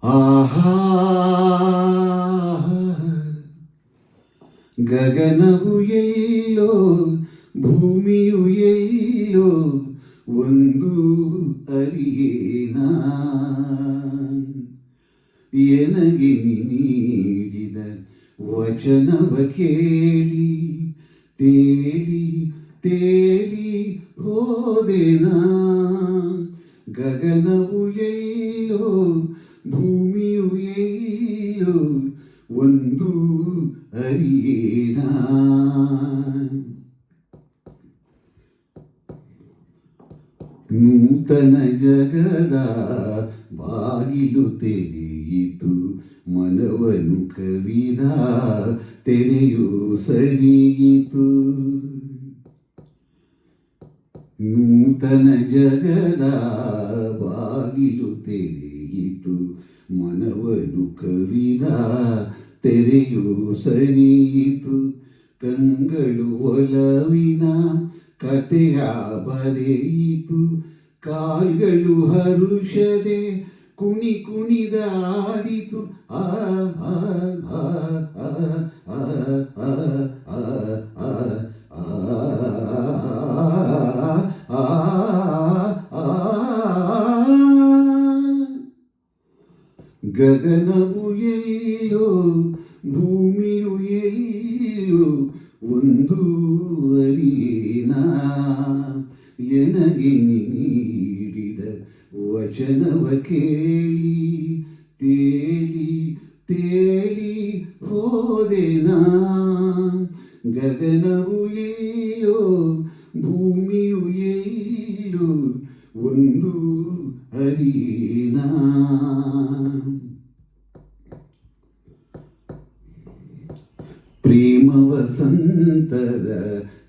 ಆಹಾ ಗಗನವು ಎಲ್ಲೋ ಭೂಮಿಯು ಎಲ್ಲೋ ಒಂದು ಅರಿಯೇನ ಎನಗೆ ನೀಡಿದ ವಚನವ ಕೇಳಿ ತೇಲಿ ತೇಲಿ ಹೋದೆನ ಗಗನವು ಎಲ್ಲೋ ಭೂಮಿಯು ಎಲ್ಲೋ ಒಂದು ಅರಿಯೇನ ನೂತನ ಜಗದ ಬಾಗಿಲು ತೆರೆಯಿತು ಮನವನು ಕವಿದ ತೆರೆಯು ಸರಿಯಿತು ನೂತನ ಜಗದ ಬಾಗಿಲು ತೆರೆಯಿತು ಮನವನು ಕವಿದ ತೆರೆಯು ಸರಿಯಿತು ಕಂಗಳು ಒಲವಿನ ಕಥೆಯ ಬರೆಯಿತು ಕಾಲ್ಗಳು ಹರುಷದೆ ಕುಣಿ ಕುಣಿದಾಡಿತು ಆ ಆ ಆ ಆ ಆ ಆ ಆ ಆ ಗಗನವು ಎಲ್ಲೋ ಭೂಮಿಯು ಎಲ್ಲೋ ಒಂದು ಅರಿಯೇನ ಎನಗೆ ನೀಡಿದ ವಚನವ ಕೇಳಿ ತೇಲಿ ತೇಲಿ ಹೋದೆನ ಗಗನವು ಎಲ್ಲೋ ಭೂಮಿಯು ಎಲ್ಲೋ ಒಂದು ಅರಿಯೇನ ಪ್ರೇಮ ವಸಂತದ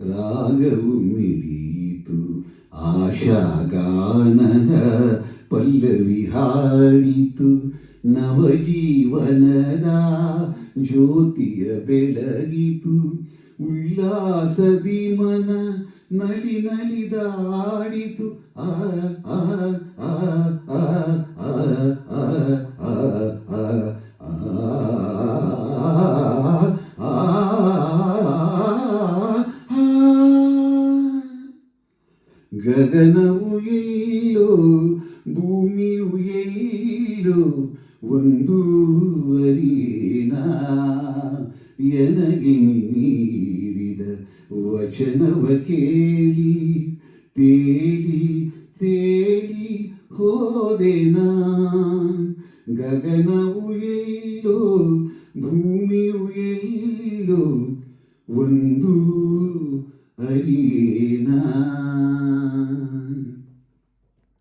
ರಾಗವು ಮಿಡಿಯಿತು ಆಶಾಗಾನದ ಪಲ್ಲವಿ ಹಾಡಿತು ನವಜೀವನದ ಜ್ಯೋತಿಯ ಬೆಳಗಿತು ಉಲ್ಲಾಸದಿ ಮನ ನಲಿ ನಲಿದಾಡಿತು ಆ ಆ ಆ ಆ ಆ ಆ ಆ ಗಗನವು ಎಲ್ಲೋ ಭೂಮಿಯು ಎಲ್ಲೋ ಒಂದು ಅರಿಯೇನ ಎನಗೆ ನೀಡಿದ ವಚನವ ಕೇಳಿ ತೇಲಿ ತೇಲಿ ಹೋದೆನ ಗಗನವು ಎಲ್ಲೋ ಭೂಮಿಯು ಎಲ್ಲೋ ಒಂದು ಅರಿಯೇನ